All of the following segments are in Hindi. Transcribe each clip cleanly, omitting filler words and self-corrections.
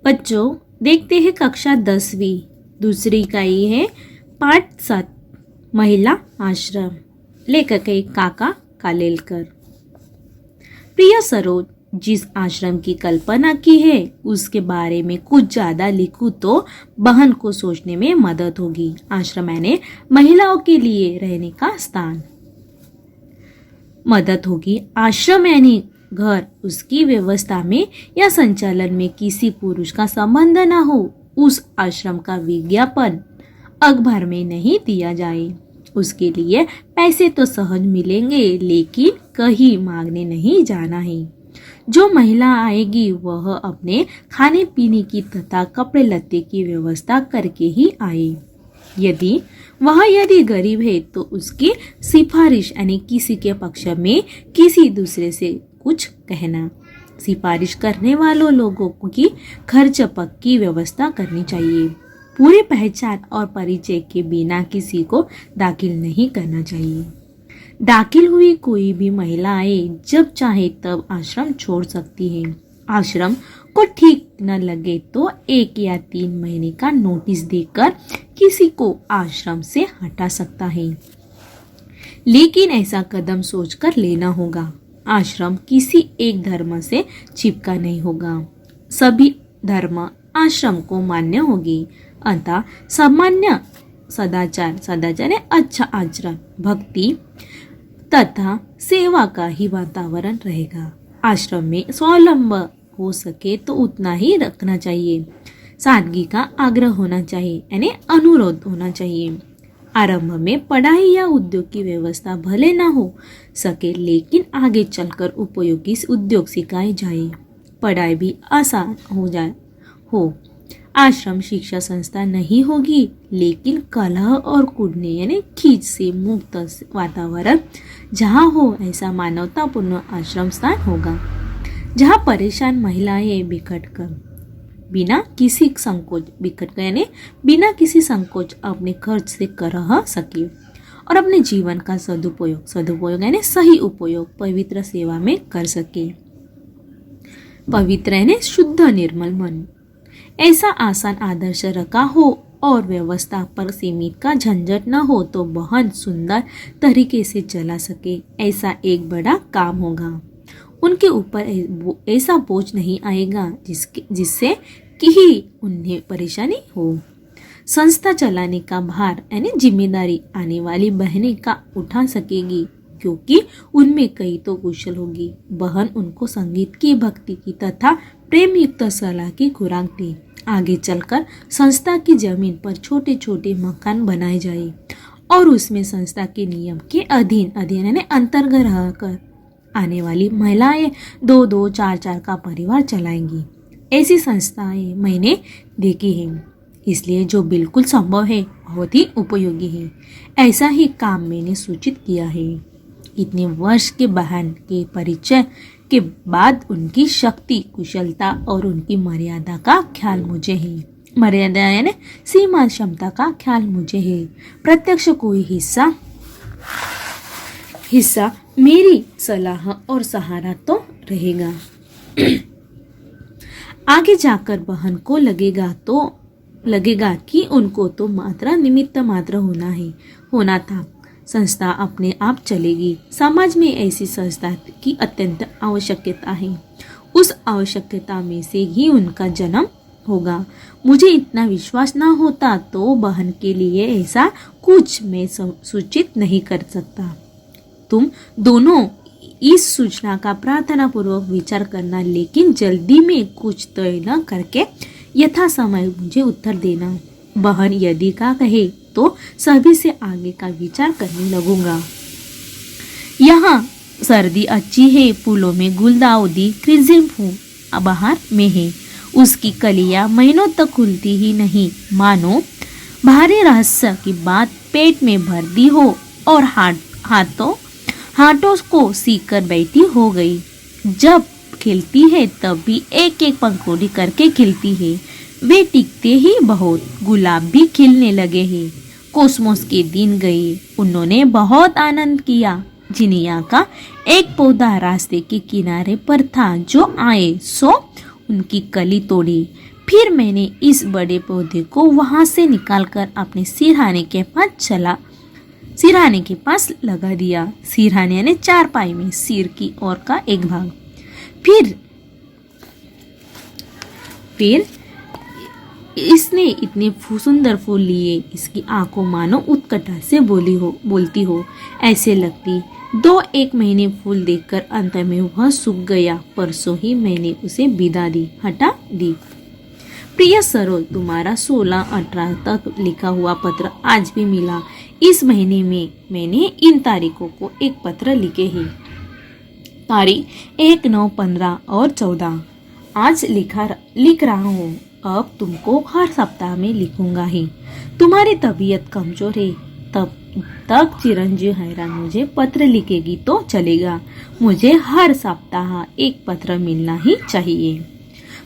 बच्चों देखते हैं कक्षा 10वीं दूसरी इकाई है पाठ 7 महिला आश्रम। लेखक है काका कालेलकर। प्रिय सरोज, जिस आश्रम की कल्पना की है उसके बारे में कुछ ज्यादा लिखूं तो बहन को सोचने में मदद होगी। आश्रम यानी महिलाओं के लिए रहने का स्थान। मदद होगी। आश्रम यानी घर, उसकी व्यवस्था में या संचालन में किसी पुरुष का संबंध न हो। उस आश्रम का विज्ञापन अखबार में नहीं दिया जाए। उसके लिए पैसे तो सहज मिलेंगे, लेकिन कहीं मांगने नहीं जाना है। जो महिला आएगी वह अपने खाने पीने की तथा कपड़े लत्ते की व्यवस्था करके ही आए। यदि गरीब है तो उसकी सिफारिश यानी किसी के पक्ष में किसी दूसरे से कुछ कहना। सिफारिश करने वालों लोगों की खर्च पक्की व्यवस्था करनी चाहिए। पूरी पहचान और परिचय के बिना किसी को दाखिल नहीं करना चाहिए। दाखिल हुई कोई भी महिला आए जब चाहे तब आश्रम छोड़ सकती है। आश्रम को ठीक न लगे तो 1 या 3 महीने का नोटिस देकर किसी को आश्रम से हटा सकता है, लेकिन ऐसा कदम सोचकर लेना होगा। आश्रम किसी एक धर्म से चिपका नहीं होगा। सभी धर्म आश्रम को मान्य होगी। अतः सामान्य सदाचार ने अच्छा आचरण, भक्ति तथा सेवा का ही वातावरण रहेगा। आश्रम में स्वावलंब हो सके तो उतना ही रखना चाहिए। सादगी का आग्रह होना चाहिए यानी अनुरोध होना चाहिए। आरंभ में पढ़ाई या उद्योग की व्यवस्था भले ना हो सके, लेकिन आगे चलकर उपयोगी उद्योग सिखाए जाए, पढ़ाई भी आसान हो। आश्रम शिक्षा संस्था नहीं होगी, लेकिन कलह और कूटने यानी खींच से मुक्त वातावरण जहाँ हो ऐसा मानवतापूर्ण आश्रम स्थान होगा, जहाँ परेशान महिलाएं बिना किसी संकोच अपने खर्च से कर सके और अपने जीवन का सदुपयोग यानी सही उपयोग पवित्र सेवा में कर सके। पवित्र यानी शुद्ध निर्मल मन। ऐसा आसान आदर्श रखा हो और व्यवस्था पर सीमित का झंझट न हो तो बहन सुंदर तरीके से चला सके, ऐसा एक बड़ा काम होगा। उनके ऊपर ऐसा बोझ नहीं आएगा जिससे कि ही उन्हें परेशानी हो। संस्था चलाने का भार यानी जिम्मेदारी आने वाली बहनें का उठा सकेगी, क्योंकि उनमें कई तो कुशल होगी। बहन उनको संगीत की, भक्ति की तथा प्रेम युक्त सलाह की खुराक दे। आगे चलकर संस्था की जमीन पर छोटे छोटे मकान बनाए जाए और उसमें संस्था के नियम के अधीन यानी अंतर्गत रहकर आने वाली महिलाएं 2-2, 4-4 का परिवार चलाएंगी। ऐसी संस्थाएं मैंने देखी हैं, इसलिए जो बिल्कुल संभव है बहुत ही उपयोगी है। ऐसा ही काम मैंने सूचित किया है। इतने वर्ष के बहन के परिचय के बाद उनकी शक्ति, कुशलता और उनकी मर्यादा का ख्याल मुझे है। मर्यादा यानी सीमा क्षमता का ख्याल मुझे है। प्रत्यक्ष कोई हिस्सा मेरी सलाह और सहारा तो रहेगा। आगे जाकर बहन को लगेगा कि उनको तो निमित्त मात्र होना था। संस्था अपने आप चलेगी। समाज में ऐसी संस्था की अत्यंत आवश्यकता है। उस आवश्यकता में से ही उनका जन्म होगा। मुझे इतना विश्वास न होता तो बहन के लिए ऐसा कुछ मैं सूचित नहीं कर सकता। तुम दोनों इस सूचना का प्रार्थना पूर्वक विचार करना, लेकिन जल्दी में कुछ तय न करके यथा समय मुझे उत्तर देना। बहन यदि का कहे तो सभी से आगे का विचार करने लगूंगा। यहाँ सर्दी अच्छी है, फूलों में गुलदाउदी क्रिस्मस बाहर में है। उसकी कलियां महीनों तक खुलती ही नहीं, मानो भारी रहस्य की बात पेट में भर दी हो और हाथों को सीकर बैठी हो गई। जब खिलती है तब भी एक एक पंखुड़ी करके खिलती है। वे टिकते ही बहुत, गुलाब भी खिलने लगे हैं। कोसमोस के दिन गए, उन्होंने बहुत आनंद किया। जिनिया का एक पौधा रास्ते के किनारे पर था, जो आए सो उनकी कली तोड़ी। फिर मैंने इस बड़े पौधे को वहां से निकालकर अपने सिरहाने के पास लगा दिया। सिरहाने ने चारपाई में सिर की ओर का एक भाग। फिर इसने इतने सुंदर फूल लिए, इसकी आंखों मानो उत्कंठा से बोलती हो ऐसे लगती। 2-1 महीने फूल देखकर अंत में वह सूख गया। परसों ही मैंने उसे विदा हटा दी। प्रिय सरोज, तुम्हारा 16-18 तक लिखा हुआ पत्र आज भी मिला। इस महीने में मैंने इन तारीखों को एक पत्र लिखे हैं। तारीख 1, 9, 15 और 14 आज लिख रहा हूँ। अब तुमको हर सप्ताह में लिखूंगा ही। तुम्हारी तबीयत कमजोर है, तब तक चिरंजीव हैरान मुझे पत्र लिखेगी तो चलेगा। मुझे हर सप्ताह एक पत्र मिलना ही चाहिए।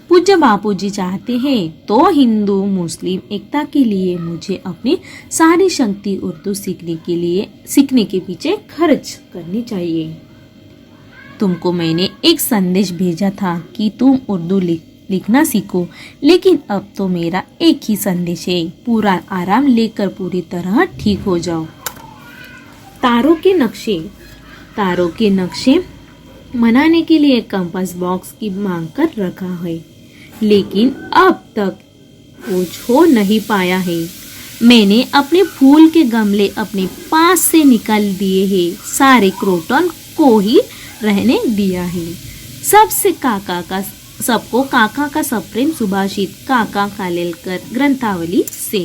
पूज्य बापूजी चाहते हैं तो हिंदू मुस्लिम एकता के लिए मुझे अपनी सारी शक्ति उर्दू सीखने के पीछे खर्च करनी चाहिए। तुमको मैंने एक संदेश भेजा था कि तुम उर्दू लिखना सीखो, लेकिन अब तो मेरा एक ही संदेश है, पूरा आराम लेकर पूरी तरह ठीक हो जाओ। तारों के नक्शे बनाने के लिए कंपास बॉक्स की मांग कर रखा है, लेकिन अब तक कुछ हो नहीं पाया है। मैंने अपने फूल के गमले अपने पास से निकाल दिए हैं, सारे क्रोटन को ही रहने दिया है। सबको काका का सप्रेम सुभाषित काका कालेलकर ग्रंथावली से।